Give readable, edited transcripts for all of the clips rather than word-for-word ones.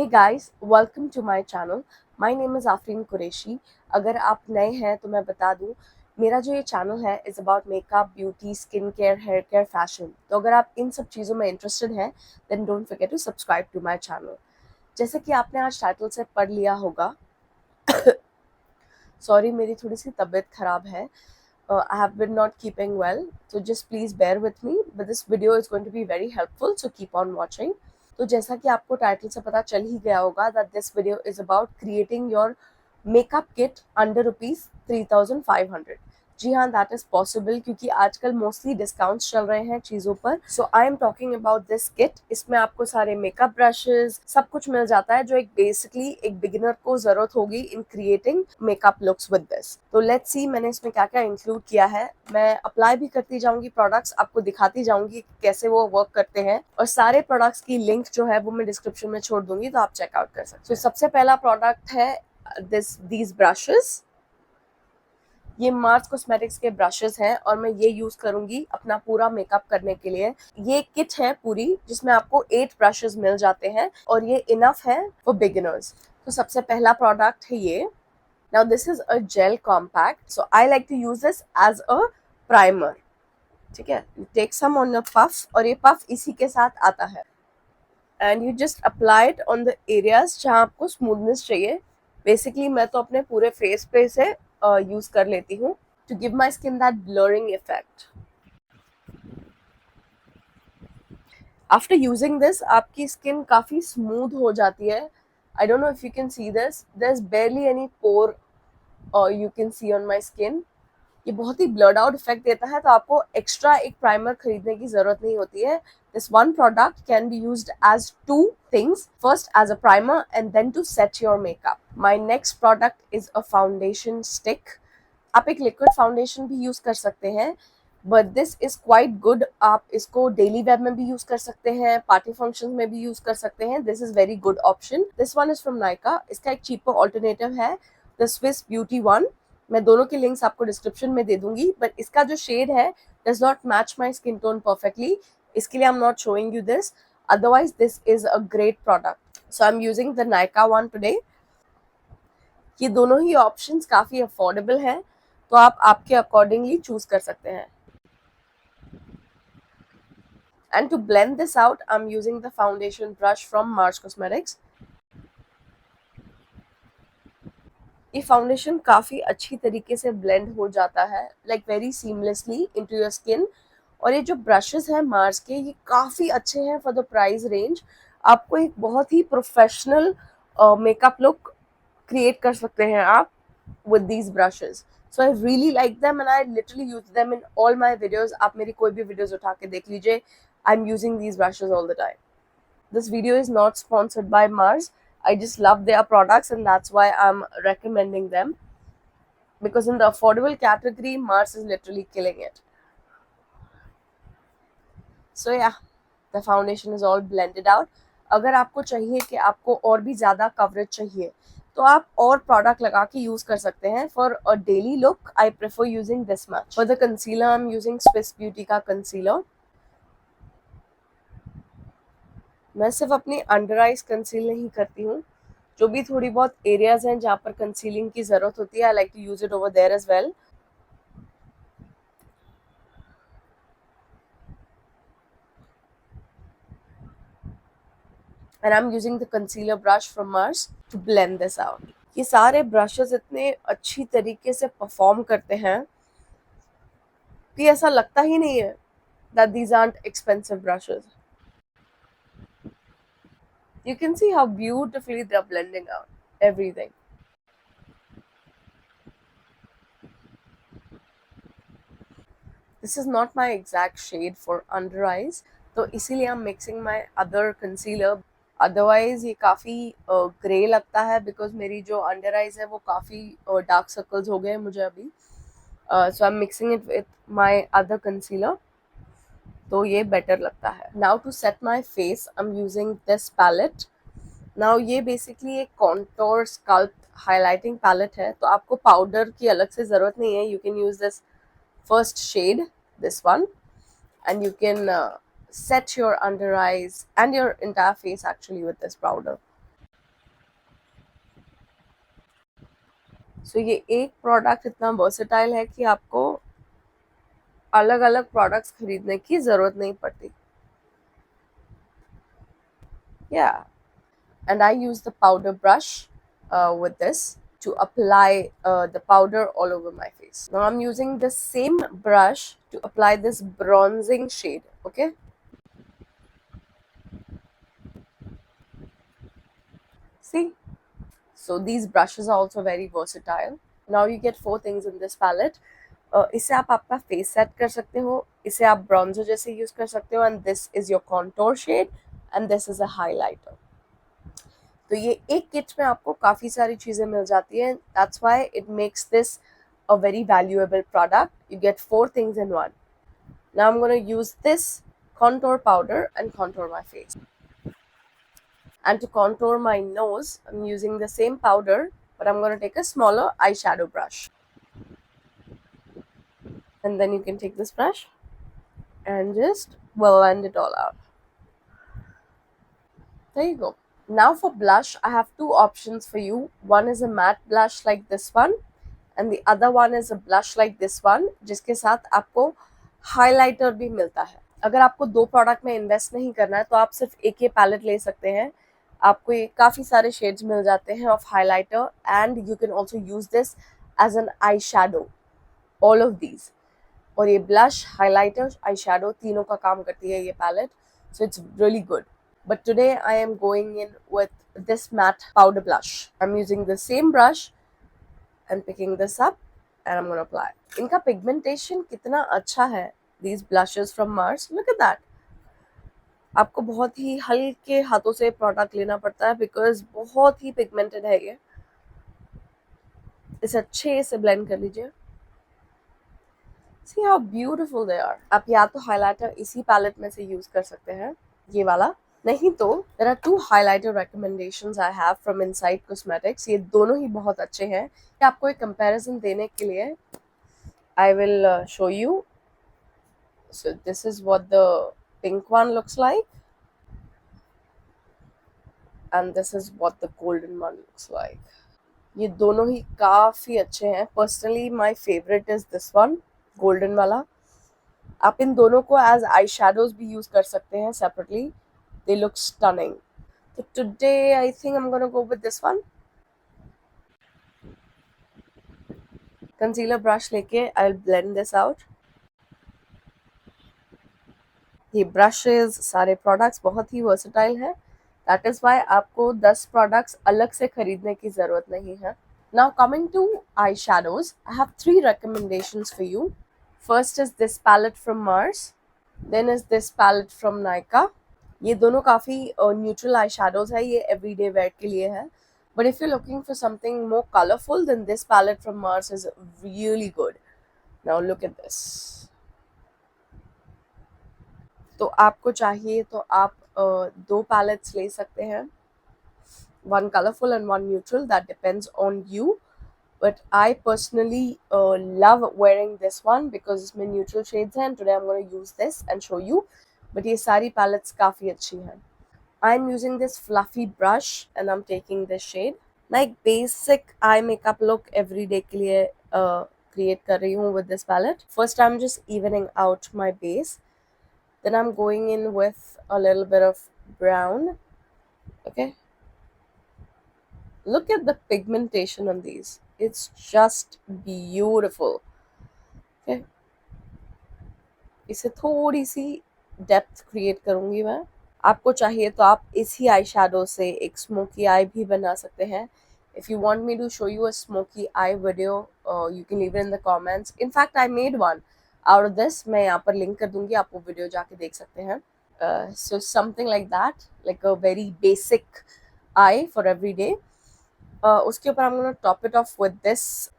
Hey guys, welcome to my channel. My name is Afreen Qureshi. अगर आप नए हैं तो मैं बता दूं, मेरा जो ये चैनल है is about makeup, beauty, skin care, hair care, fashion. तो अगर आप इन सब चीज़ों में इंटरेस्टेड हैं then don't forget to subscribe to my channel. जैसे कि आपने आज टाइटल से पढ़ लिया होगा, सॉरी मेरी थोड़ी सी तबीयत ख़राब है. I have been not keeping well, so just please bear with me. But this video is going to be very helpful, so keep on watching. तो जैसा कि आपको टाइटल से पता चल ही गया होगा that this video is about creating your makeup kit under ₹3,500. जी हाँ, दैट इज पॉसिबल क्योंकि आजकल मोस्टली डिस्काउंट्स चल रहे हैं चीज़ों पर. So I am talking about this kit. इसमें आपको सारे मेकअप ब्रशेस सब कुछ मिल जाता है जो एक बेसिकली एक बिगिनर को जरूरत होगी in creating makeup looks with this. तो लेट्स सी मैंने इसमें क्या क्या इंक्लूड किया है. मैं अप्लाई भी करती जाऊंगी प्रोडक्ट्स, आपको दिखाती जाऊंगी कैसे वो वर्क करते हैं, और सारे प्रोडक्ट्स की लिंक जो है वो मैं डिस्क्रिप्शन में छोड़ दूंगी, तो आप चेकआउट कर सकते हो. सबसे पहला प्रोडक्ट है these brushes. ये मार्स कॉस्मेटिक्स के ब्रशेस हैं और मैं ये यूज करूंगी अपना पूरा मेकअप करने के लिए. ये किट है पूरी जिसमें आपको 8 ब्रशेस मिल जाते हैं और ये इनफ है फॉर बिगिनर्स. तो सबसे पहला प्रोडक्ट है ये. Now this is a gel compact, so I like to use this as a primer. ठीक है, take some on a puff, और ये पफ इसी के साथ आता है. And you just apply it on the areas जहाँ आपको स्मूथनेस चाहिए. बेसिकली मैं तो अपने पूरे फेस पे से यूज कर लेती हूँ to give my skin that blurring effect. After using this आपकी स्किन काफी स्मूथ हो जाती है. I don't know if you can see this, there is barely any pore you can see on my skin. ये बहुत ही blurred out effect देता है, तो आपको एक्स्ट्रा एक प्राइमर खरीदने की जरूरत नहीं होती है. This one product can be used as two things, first as a primer and then to set your makeup. My next product is a foundation stick. आप एक लिक्विड फाउंडेशन भी यूज कर सकते हैं, but this is quite good. आप इसको daily wear में भी यूज कर सकते हैं, पार्टी फंक्शन में भी यूज कर सकते हैं. This is very good option. This one is from Nykaa. इसका एक चीपर ऑल्टरनेटिव है द स्विस ब्यूटी वन. मैं दोनों के लिंक्स आपको डिस्क्रिप्शन में दे दूंगी, बट इसका जो शेड है does not match my skin tone perfectly, इसके लिए I am not showing you this. Otherwise this is a great product, so I am using the Nykaa one today. ये दोनों ही ऑप्शंस काफी अफोर्डेबल हैं, तो आप आपके अकॉर्डिंगली चूज कर सकते हैं. And to blend this out, I'm using the foundation brush from Mars Cosmetics. ये फाउंडेशन काफ़ी अच्छी तरीके से ब्लेंड हो जाता है, like very seamlessly into your skin. और ये जो ब्रशेस हैं मार्स के, ये काफ़ी अच्छे हैं फॉर द प्राइस रेंज. आपको एक बहुत ही प्रोफेशनल मेकअप लुक क्रिएट कर सकते हैं आप with these brushes. So I really like them and I literally use them in all my videos. आप मेरी कोई भी videos उठा के देख लीजिए, I'm using these brushes all the time. This video is not sponsored by Mars. I just love their products and that's why I'm recommending them. Because in the affordable category, Mars is literally killing it. So yeah, the foundation is all blended out. अगर आपको चाहिए कि आपको और भी ज़्यादा coverage चाहिए तो आप और प्रोडक्ट लगा के यूज कर सकते हैं. For a daily look I prefer using this much. For the concealer I am using Swiss beauty का कंसीलर. मैं सिर्फ अपनी अंडर आइज कंसील नहीं करती हूँ, जो भी थोड़ी बहुत एरियाज हैं जहाँ पर कंसीलिंग की जरूरत होती है, I like to use it over there as well. And I'm using the concealer brush from Mars to blend this out. ये सारे ब्रशेस इतने अच्छी तरीके से परफॉर्म करते हैं कि ऐसा लगता ही नहीं है that these aren't expensive brushes. You can see how beautifully they're blending out everything. This is not my exact shade for under eyes, तो इसीलिए I'm mixing my other concealer. Otherwise ये काफ़ी ग्रे लगता है बिकॉज मेरी जो under eyes है वो काफ़ी डार्क सर्कल्स हो गए मुझे अभी. So I am mixing it with my other concealer, तो ये बेटर लगता है. Now to set my face I am using this palette. Now ये बेसिकली एक कॉन्टोर स्कल्प हाईलाइटिंग पैलेट है, तो आपको पाउडर की अलग से ज़रूरत नहीं है. You can use this first shade, this one, and you can set your under eyes and your entire face actually with this powder. सो ये एक प्रोडक्ट इतना वर्सेटाइल है कि आपको अलग अलग प्रोडक्ट्स खरीदने की जरूरत नहीं पड़ती. Yeah, and I use the powder brush with this to apply the powder all over my face. Now I'm using the same brush to apply this bronzing shade. Okay, see, so these brushes are also very versatile. Now you get four things in this palette. इसे आप आपका face set कर सकते हो, इसे आप bronzer जैसे use कर सकते हो, and this is your contour shade, and this is a highlighter. तो ये एक किट में आपको काफ़ी सारी चीज़ें मिल जाती हैं. That's why it makes this a very valuable product. You get four things in one. Now I'm going to use this contour powder and contour my face. And to contour my nose, I'm using the same powder, but I'm going to take a smaller eyeshadow brush. And then you can take this brush and just blend it all out. There you go. Now for blush, I have two options for you. One is a matte blush like this one, and the other one is a blush like this one, जिसके साथ आपको highlighter भी मिलता है. अगर आपको दो product में इन्वेस्ट नहीं करना है तो आप सिर्फ एक ही पैलेट ले सकते हैं. आपको ये काफ़ी सारे शेड्स मिल जाते हैं of highlighter, and you can also use this as an eye shadow, all of these. और ये ब्लश, हाइलाइटर, आई शैडो तीनों का काम करती है ये palette. So it's really good. But today I am going in with this matte powder blush. I'm using the same brush and picking this up and I'm going to apply. इनका pigmentation कितना अच्छा है. These blushes from Mars, look at that. आपको बहुत ही हल्के हाथों से product लेना पड़ता है बिकॉज बहुत ही पिगमेंटेड है ये. इसे अच्छे से ब्लेंड कर लीजिए. See how beautiful they are. आप या तो हाइलाइटर इसी पैलेट में से यूज कर सकते हैं, ये वाला. नहीं तो there are two highlighter recommendations I have from Inside Cosmetics. ये दोनों ही बहुत अच्छे हैं. आपको एक कंपैरिजन देने के लिए I will show you. So this is what the pink one looks like, and this is what the golden one looks like. ये दोनों ही काफ़ी अच्छे हैं. Personally my favourite is this one, golden वाला. आप इन दोनों को एज आई शेडोज भी यूज कर सकते हैं सेपरेटली. They look stunning. तो today I think I am gonna go with this one. Concealer brush लेके I will blend this out. ये ब्रशेज, सारे प्रोडक्ट्स बहुत ही वर्सेटाइल है. दैट इज वाई आपको 10 प्रोडक्ट्स अलग से खरीदने की जरूरत नहीं है. Now coming to eyeshadows, I have three recommendations for you. First is this palette from Mars. Then is this palette from Nykaa. ये दोनों काफ़ी neutral eyeshadows है. ये everyday wear के लिए है. But if you're looking for something more colorful, then this palette from Mars is really good. Now look at this. तो आपको चाहिए तो आप दो पैलेट्स ले सकते हैं. One colorful and one neutral. That depends on you. But I personally love wearing this one because इसमें neutral shades हैं. And today I'm going to use this and show you. But ये सारी palettes काफ़ी अच्छी हैं. I'm using this fluffy brush and I'm taking this shade. मैं एक basic eye makeup look everyday के लिए create कर रही हूँ with this palette. First I'm just evening out my base. Then I'm going in with a little bit of brown. Okay. Look at the pigmentation on these. It's just beautiful. Okay. इसे थोड़ी सी depth create करूँगी मैं. आपको चाहिए तो आप इसी eye shadow से एक स्मोकी आई भी बना सकते हैं. If you want me to show you a smoky eye video, you can leave it in the comments. In fact, I made one out of this. मैं यहाँ पर लिंक कर दूँगी, आप वो वीडियो जाके देख सकते हैं. So something like that, like a very basic eye for every day. उसके ऊपर I'm gonna top it off with this.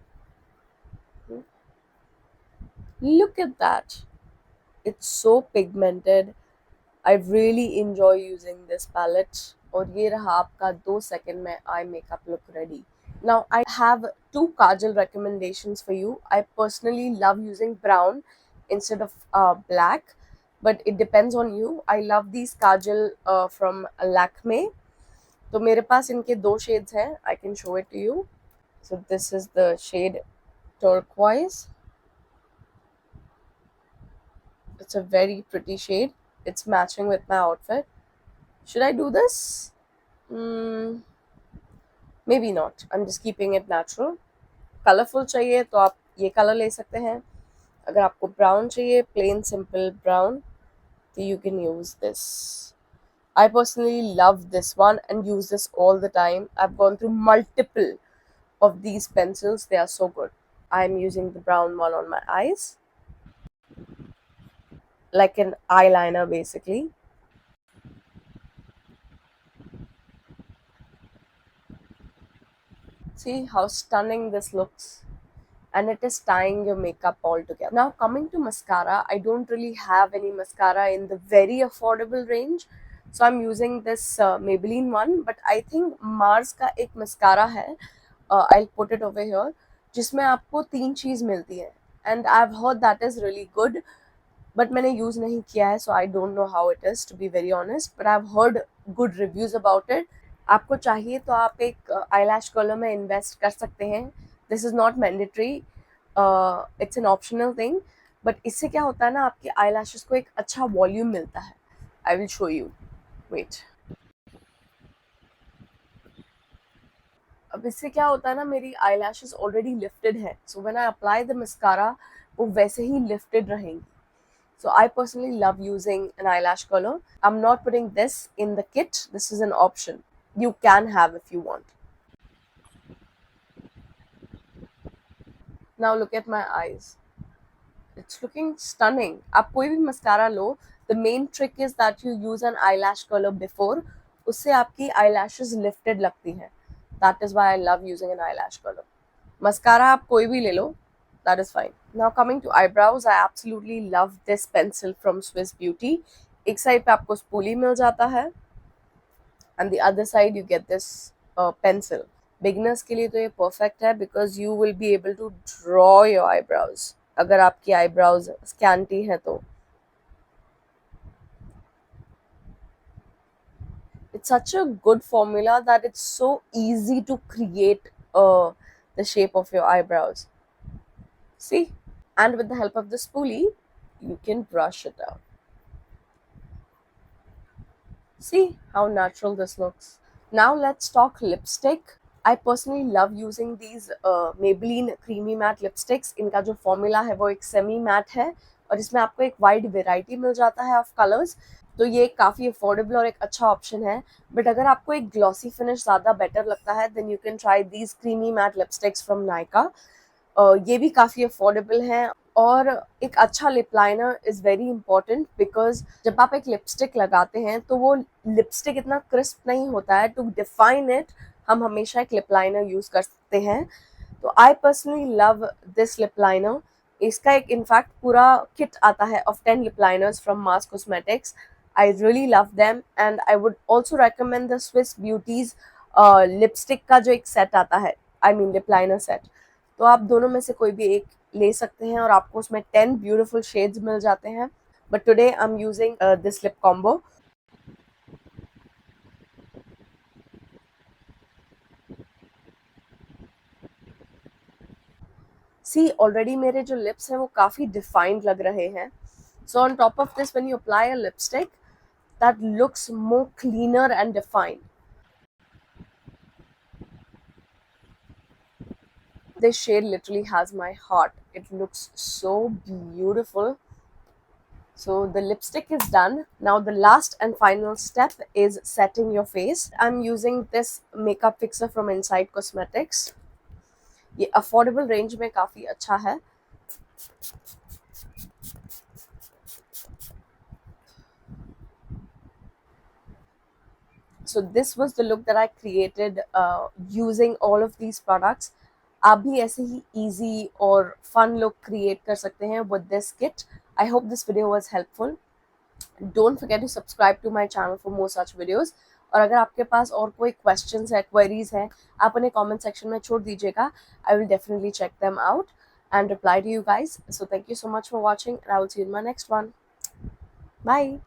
Look at that. It's so pigmented. I really enjoy using this palette. और ये रहा आपका 2 second में eye makeup look ready. Now I have two kajal recommendations for you. I personally love using brown instead of black, but it depends on you. I love these kajal from Lakme. तो मेरे पास इनके दो shades हैं. I can show it to you. So this is the shade turquoise. It's a very pretty shade. It's matching with my outfit. Should I do this? Hmm, maybe not. I'm just keeping it natural. Colourful चाहिए तो आप ये colour ले सकते हैं. अगर आपको brown चाहिए, प्लेन सिंपल ब्राउन, तो you can use this. I personally love this one and use this all the time. I've gone through multiple of these pencils. They are so good. I'm using the brown one on my eyes, like an eyeliner basically. See how stunning this looks. And it is tying your makeup all together. Now coming to mascara, I don't really have any mascara in the very affordable range. So I'm using this Maybelline one, but I think Mars का एक mascara है. I'll put it over here. जिसमें आपको 3 चीज़ मिलती है. And I've heard that is really good. But मैंने use नहीं किया है, so I don't know how it is to be very honest. But I've heard good reviews about it. आपको चाहिए तो आप एक eyelash color में invest कर सकते हैं. This is not mandatory. It's an optional thing. But इससे क्या होता है ना, आपके eyelashes को एक अच्छा volume मिलता है. I will show you. Wait. अब इससे क्या होता है ना, मेरी eyelashes already lifted है. So when I apply the mascara, वो वैसे ही lifted रहेंगी. So I personally love using an eyelash color. I'm not putting this in the kit. This is an option. You can have if you want. Now look at my eyes. It's looking stunning. आप कोई भी mascara low, the main trick is that you use an eyelash color before. उससे आपकी eyelashes lifted लगती हैं. That is why I love using an eyelash color. Mascara आप कोई भी ले लो, that is fine. Now coming to eyebrows, I absolutely love this pencil from Swiss Beauty. एक side पे आपको स्पूली मिल जाता है, and the other side you get this pencil. Beginners के लिए तो ये perfect है because you will be able to draw your eyebrows. अगर आपकी eyebrows scanty है तो. It's such a good formula that it's so easy to create the shape of your eyebrows. See? And with the help of the spoolie, you can brush it out. See how natural this looks. Now let's talk lipstick. I personally love using these Maybelline Creamy Matte lipsticks. इनका जो formula है वो एक semi matte है और इसमें आपको एक wide variety मिल जाता है of colors. तो ये काफ़ी अफोर्डेबल और एक अच्छा ऑप्शन है. बट अगर आपको एक ग्लॉसी फिनिश ज़्यादा बेटर लगता है, then you can try these creamy matte lipsticks from Nykaa. ये भी काफ़ी अफोर्डेबल हैं. और एक अच्छा lip liner is very important because जब आप एक लिपस्टिक लगाते हैं तो वो लिपस्टिक इतना क्रिस्प नहीं होता है. टू डिफाइन इट हम हमेशा एक लिप लाइनर यूज़ कर सकते हैं. तो I personally love this lip liner. इसका एक इनफैक्ट पूरा किट आता है of 10 lip liners from Mars cosmetics. I really love them and I would also recommend the Swiss Beauties lipstick का जो एक set आता है, I mean lip liner set. तो आप दोनों में से कोई भी एक ले सकते हैं और आपको उसमें 10 beautiful shades मिल जाते हैं. But today I'm using this lip combo. See, already मेरे जो lips हैं वो काफ़ी defined लग रहे हैं. So on top of this, when you apply a lipstick, that looks more cleaner and defined. This shade literally has my heart. It looks so beautiful. So the lipstick is done. Now the last and final step is setting your face. I'm using this makeup fixer from Inside Cosmetics. ये affordable range में काफ़ी अच्छा है. So this was the look that I created using all of these products. आप भी ऐसे ही easy और fun look create कर सकते हैं with this kit. I hope this video was helpful. Don't forget to subscribe to my channel for more such videos. और अगर आपके पास और कोई questions है, queries हैं, आप उन्हें comment section में छोड़ दीजिएगा. I will definitely check them out and reply to you guys. So thank you so much for watching and I will see you in my next one. Bye.